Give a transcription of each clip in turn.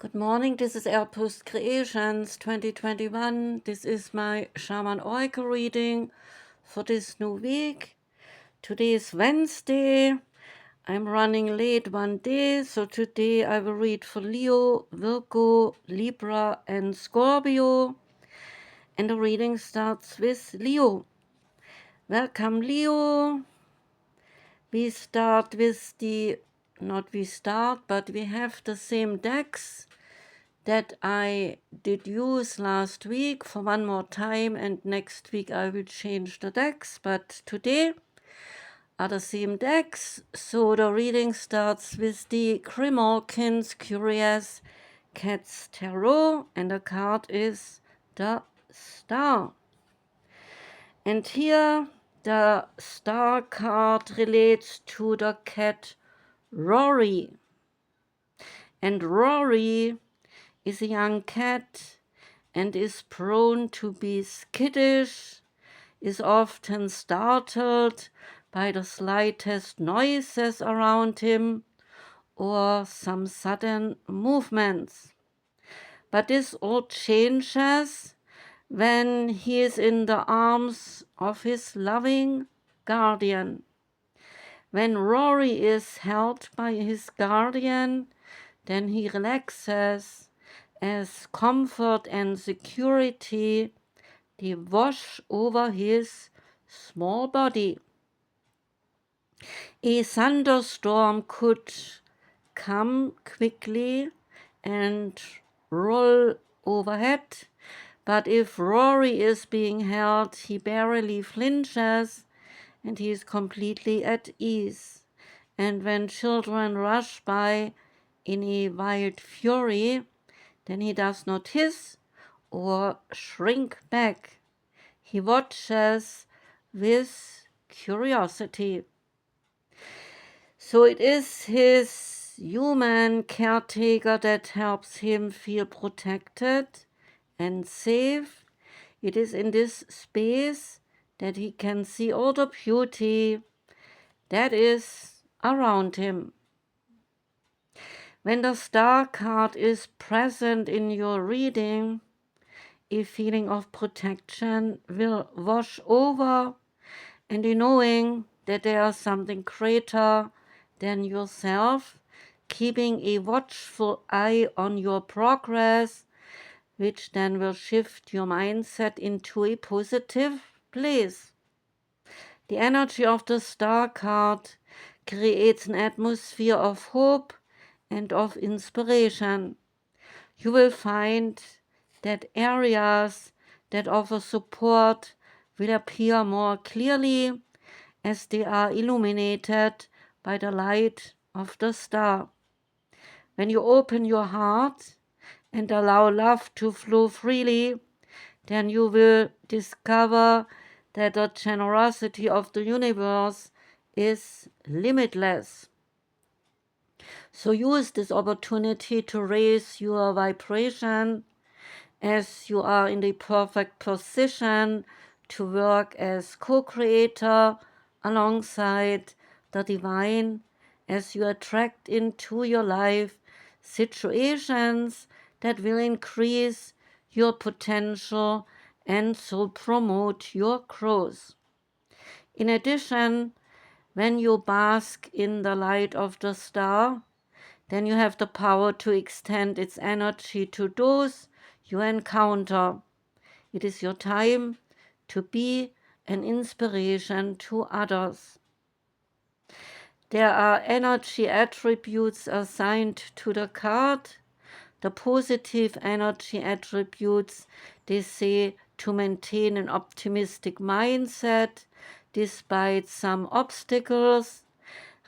Good morning, this is Outpost Creations 2021. This is my Shaman Oracle reading for this new week. Today is Wednesday. I'm running late one day, so today I will read for Leo, Virgo, Libra, and Scorpio. And the reading starts with Leo. Welcome, Leo. We start with but we have the same decks that I did use last week for one more time, and next week I will change the decks, but today are the same decks. So the reading starts with the Grimalkin's Curious Cats Tarot, and the card is the Star. And here the Star card relates to the cat Rory. And Rory is a young cat and is prone to be skittish, is often startled by the slightest noises around him or some sudden movements. But this all changes when he is in the arms of his loving guardian. When Rory is held by his guardian, then he relaxes as comfort and security they wash over his small body. A thunderstorm could come quickly and roll overhead, but if Rory is being held, he barely flinches and he is completely at ease. And when children rush by in a wild fury, then he does not hiss or shrink back. He watches with curiosity. So it is his human caretaker that helps him feel protected and safe. It is in this space that he can see all the beauty that is around him. When the Star card is present in your reading, a feeling of protection will wash over, and in knowing that there is something greater than yourself, keeping a watchful eye on your progress, which then will shift your mindset into a positive place. The energy of the Star card creates an atmosphere of hope and of inspiration. You will find that areas that offer support will appear more clearly as they are illuminated by the light of the star. When you open your heart and allow love to flow freely, then you will discover that the generosity of the universe is limitless. So use this opportunity to raise your vibration as you are in the perfect position to work as co-creator alongside the divine as you attract into your life situations that will increase your potential and so promote your growth. In addition, when you bask in the light of the star, then you have the power to extend its energy to those you encounter. It is your time to be an inspiration to others. There are energy attributes assigned to the card. The positive energy attributes, they say, to maintain an optimistic mindset despite some obstacles,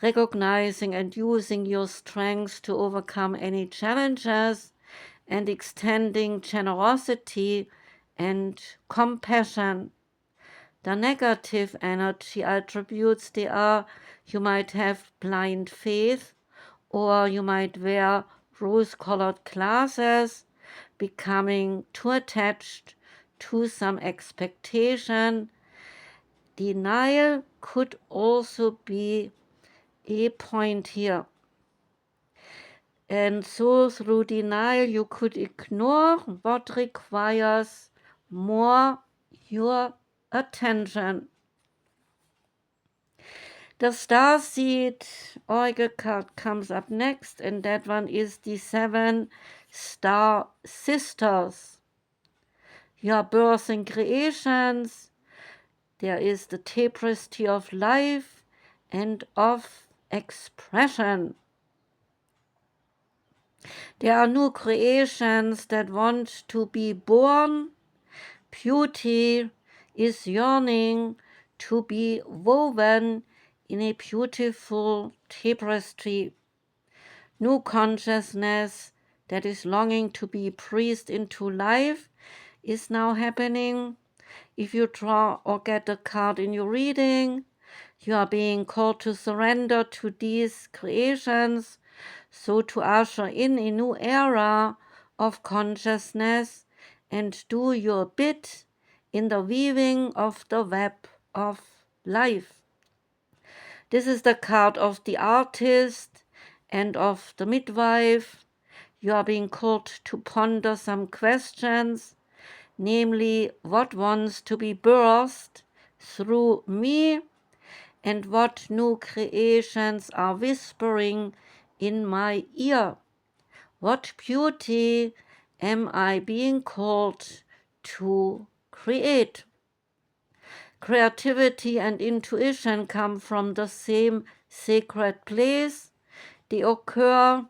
recognizing and using your strengths to overcome any challenges, and extending generosity and compassion. The negative energy attributes, they are, you might have blind faith, or you might wear rose-colored glasses, becoming too attached to some expectation. Denial could also be a point here. And so through denial you could ignore what requires more your attention. The Starseed Oracle card comes up next, and that one is the 7 Star Sisters. Your birth and creations. There is the tapestry of life and of expression. There are new creations that want to be born. Beauty is yearning to be woven in a beautiful tapestry. New consciousness that is longing to be breathed into life is now happening. If you draw or get a card in your reading, you are being called to surrender to these creations, so to usher in a new era of consciousness and do your bit in the weaving of the web of life. This is the card of the artist and of the midwife. You are being called to ponder some questions, namely what wants to be birthed through me and what new creations are whispering in my ear. What beauty am I being called to create? Creativity and intuition come from the same sacred place. They occur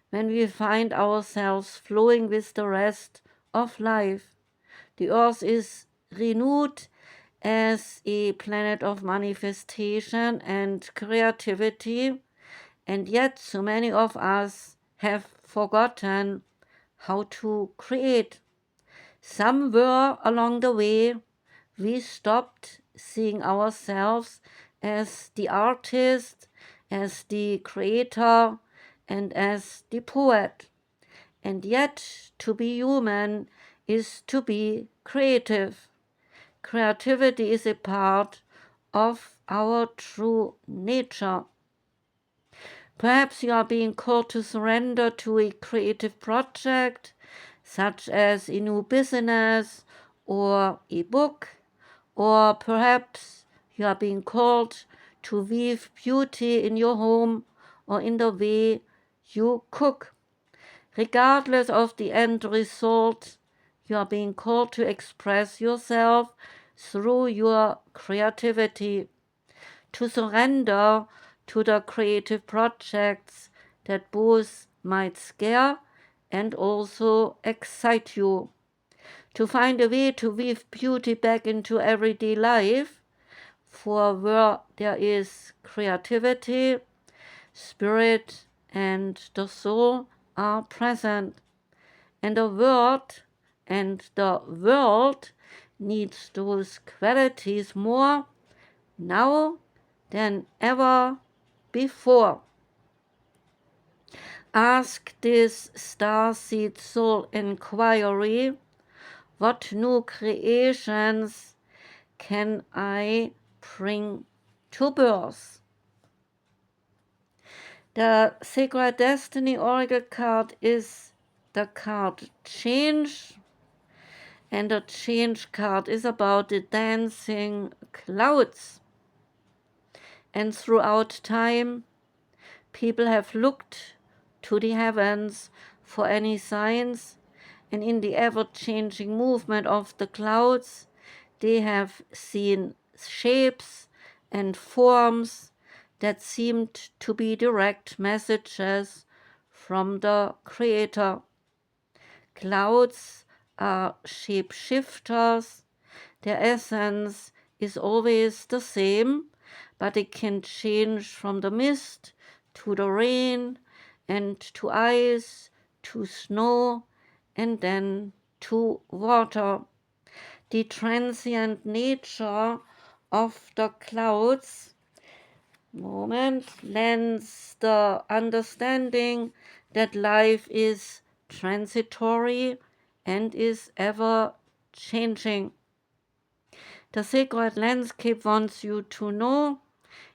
when we find ourselves flowing with the rest of life. The earth is renewed as a planet of manifestation and creativity, and yet so many of us have forgotten how to create. Somewhere along the way, we stopped seeing ourselves as the artist, as the creator, and as the poet. And yet, to be human is to be creative. Creativity is a part of our true nature. Perhaps you are being called to surrender to a creative project, such as a new business or a book, or perhaps you are being called to weave beauty in your home or in the way you cook. Regardless of the end result, you are being called to express yourself through your creativity, to surrender to the creative projects that both might scare and also excite you, to find a way to weave beauty back into everyday life, for where there is creativity, spirit and the soul are present, and the world needs those qualities more now than ever before. Ask this Starseed Soul Inquiry, what new creations can I bring to birth? The Sacred Destiny Oracle card is the card Change, and the Change card is about the dancing clouds. And throughout time, people have looked to the heavens for any signs, and in the ever-changing movement of the clouds, they have seen shapes and forms that seemed to be direct messages from the Creator. Clouds are shapeshifters. Their essence is always the same, but it can change from the mist to the rain and to ice to snow and then to water. The transient nature of the clouds lends the understanding that life is transitory and is ever changing. The sacred landscape wants you to know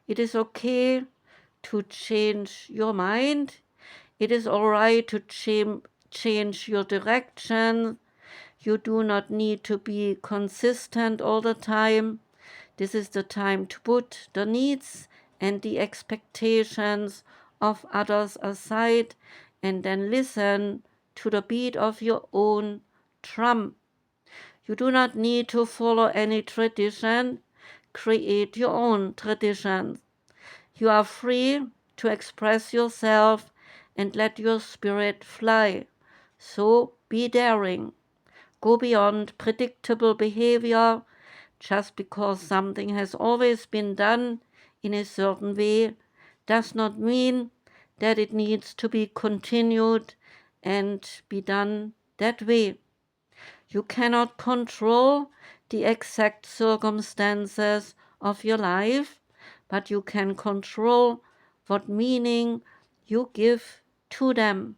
it is okay to change your mind. It is all right to change your direction. You do not need to be consistent all the time. This is the time to put the needs and the expectations of others aside and then listen to the beat of your own drum. You do not need to follow any tradition. Create your own traditions. You are free to express yourself and let your spirit fly. So be daring. Go beyond predictable behavior. Just because something has always been done in a certain way does not mean that it needs to be continued and be done that way. You cannot control the exact circumstances of your life, but you can control what meaning you give to them.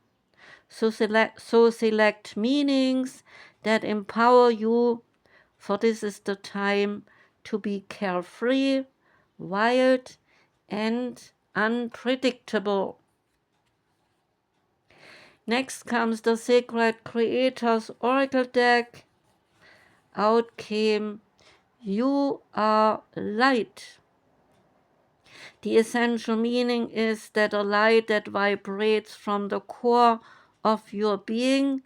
So select meanings that empower you, for this is the time to be carefree, wild, and unpredictable. Next comes the Sacred Creators Oracle deck. Out came You Are Light. The essential meaning is that a light that vibrates from the core of your being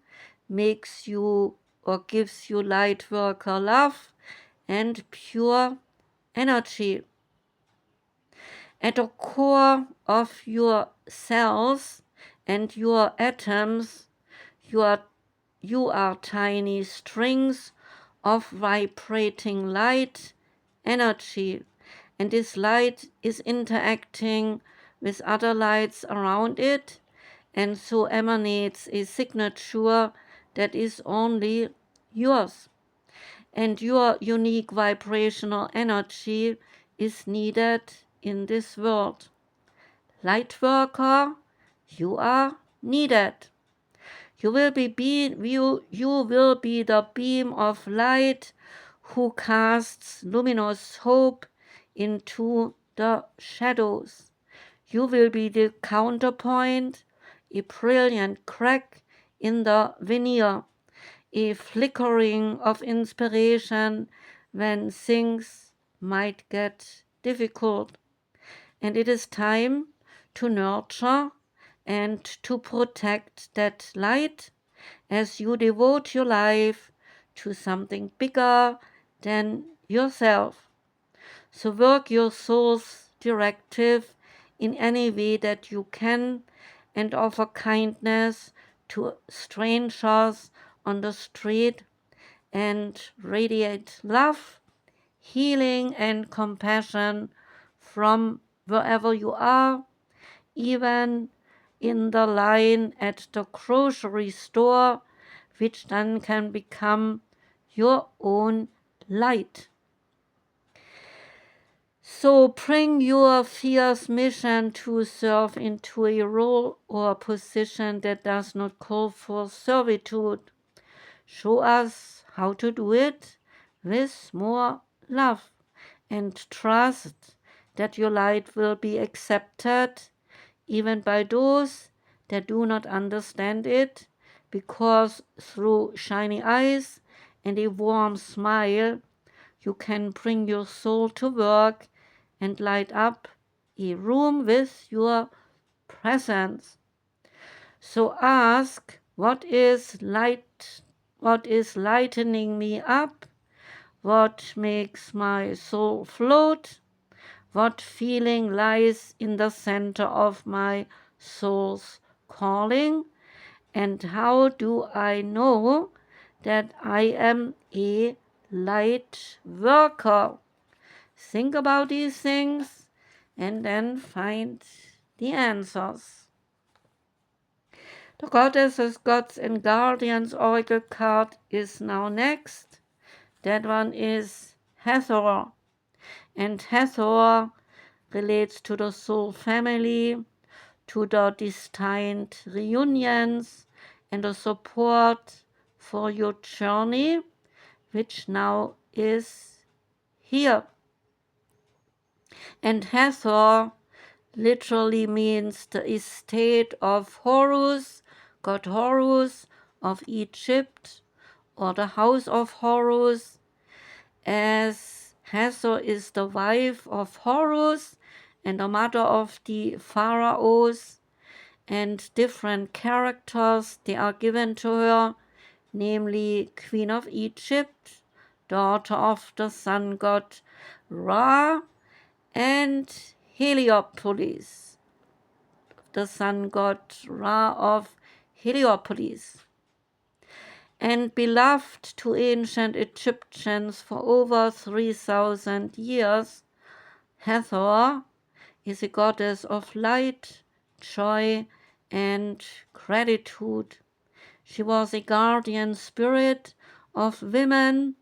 makes you or gives you light worker love and pure energy. At the core of your cells and your atoms, you are tiny strings of vibrating light energy, and this light is interacting with other lights around it, and so emanates a signature that is only yours. And your unique vibrational energy is needed in this world. Lightworker, you are needed. You will be the beam of light who casts luminous hope into the shadows. You will be the counterpoint, a brilliant crack in the veneer, a flickering of inspiration when things might get difficult. And it is time to nurture and to protect that light as you devote your life to something bigger than yourself. So work your soul's directive in any way that you can and offer kindness to strangers on the street and radiate love, healing and compassion from wherever you are, even in the line at the grocery store, which then can become your own light. So bring your fierce mission to serve into a role or position that does not call for servitude. Show us how to do it with more love and trust that your light will be accepted even by those that do not understand it, because through shiny eyes and a warm smile you can bring your soul to work and light up a room with your presence. So ask, what is lightening me up? What makes my soul float? What feeling lies in the center of my soul's calling? And how do I know that I am a light worker? Think about these things and then find the answers. The Goddesses, Gods and Guardians Oracle card is now next. That one is Hathor. And Hathor relates to the soul family, to the destined reunions, and the support for your journey, which now is here. And Hathor literally means the estate of Horus, god Horus of Egypt, or the house of Horus, as Hathor is the wife of Horus and the mother of the pharaohs, and different characters they are given to her, namely Queen of Egypt, daughter of the sun god Ra, and Heliopolis, the sun god Ra of Heliopolis. And beloved to ancient Egyptians for over 3,000 years, Hathor is a goddess of light, joy, and gratitude. She was a guardian spirit of women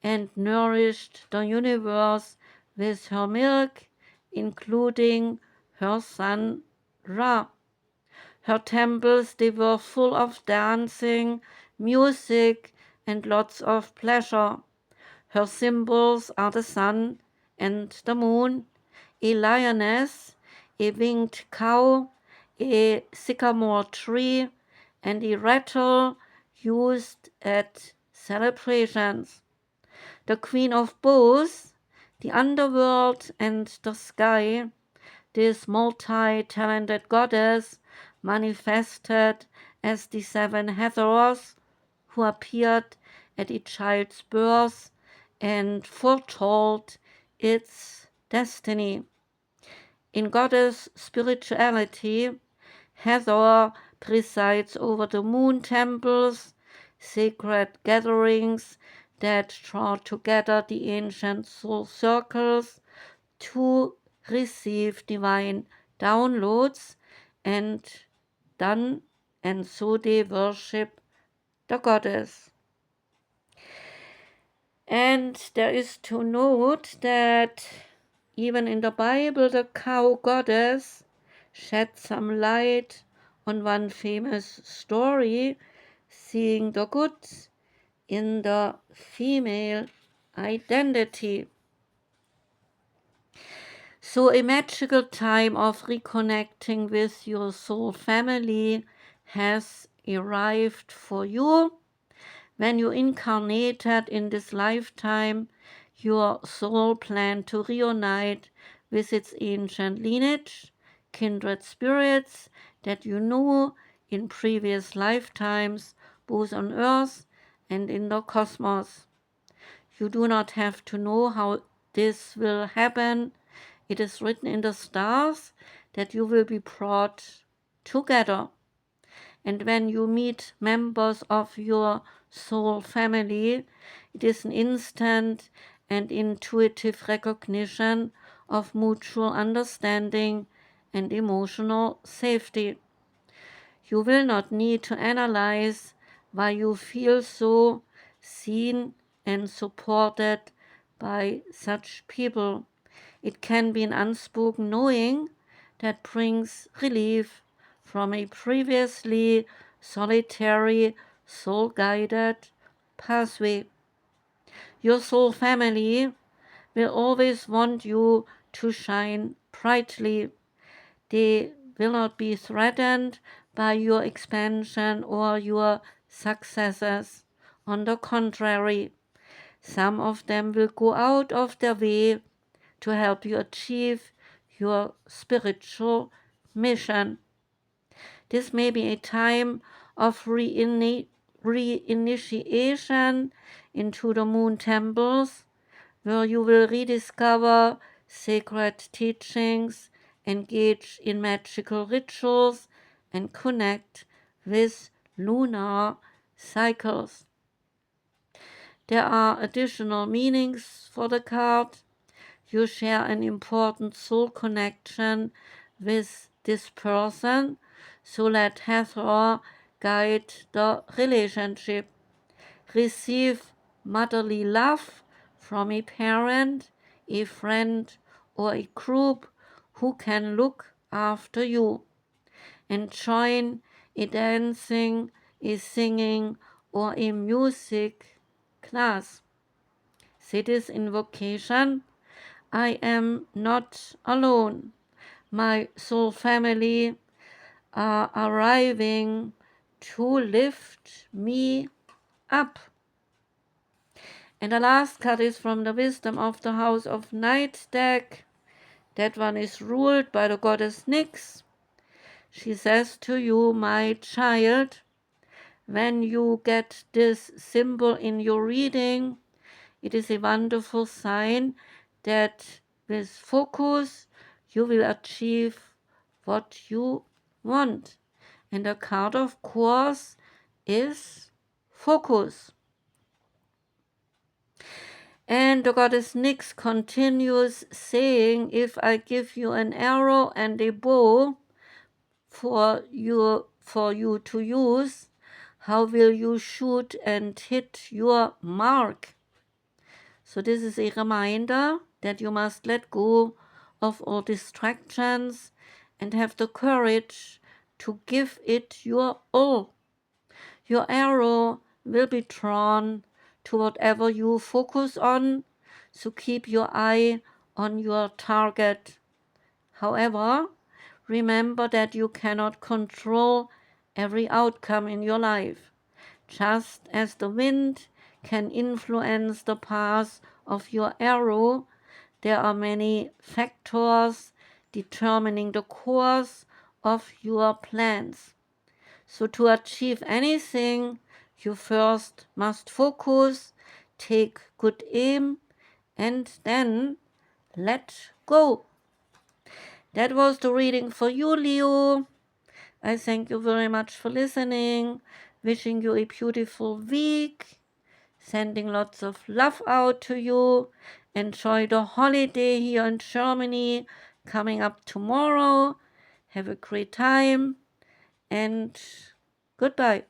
and nourished the universe with her milk, including her son Ra. Her temples, they were full of dancing, music, and lots of pleasure. Her symbols are the sun and the moon, a lioness, a winged cow, a sycamore tree, and a rattle used at celebrations. The queen of both the underworld and the sky, this multi-talented goddess manifested as the seven Hathors who appeared at a child's birth and foretold its destiny. In goddess spirituality, Hathor presides over the moon temples, sacred gatherings that draw together the ancient soul circles to receive divine downloads, and so they worship the goddess. And there is to note that even in the Bible, the cow goddess shed some light on one famous story, seeing the good in the female identity. So a magical time of reconnecting with your soul family has arrived for you. When you incarnated in this lifetime, your soul planned to reunite with its ancient lineage, kindred spirits that you knew in previous lifetimes, both on earth and in the cosmos. You do not have to know how this will happen. It is written in the stars that you will be brought together. And when you meet members of your soul family, it is an instant and intuitive recognition of mutual understanding and emotional safety. You will not need to analyze why you feel so seen and supported by such people. It can be an unspoken knowing that brings relief from a previously solitary, soul-guided pathway. Your soul family will always want you to shine brightly. They will not be threatened by your expansion or your successes. On the contrary, some of them will go out of their way to help you achieve your spiritual mission. This may be a time of reinitiation into the moon temples, where you will rediscover sacred teachings, engage in magical rituals, and connect with lunar cycles. There are additional meanings for the card. You share an important soul connection with this person, so let Hathor guide the relationship. Receive motherly love from a parent, a friend, or a group who can look after you. And join a dancing, a singing, or a music class. Say this invocation: I am not alone. my soul family are arriving to lift me up. And the last card is from the Wisdom of the House of Night deck. That one is ruled by the goddess Nyx. She says to you, my child, when you get this symbol in your reading, it is a wonderful sign that with focus you will achieve what you want. And the card, of course, is focus. And the goddess Nyx continues saying, if I give you an arrow and a bow for you to use, how will you shoot and hit your mark? So this is a reminder that you must let go of all distractions and have the courage to give it your all. Your arrow will be drawn to whatever you focus on, so keep your eye on your target. However, remember that you cannot control every outcome in your life. Just as the wind can influence the path of your arrow, there are many factors determining the course of your plans. So to achieve anything, you first must focus, take good aim, and then let go. That was the reading for you, Leo. I thank you very much for listening. Wishing you a beautiful week. Sending lots of love out to you. Enjoy the holiday here in Germany coming up tomorrow. Have a great time and goodbye.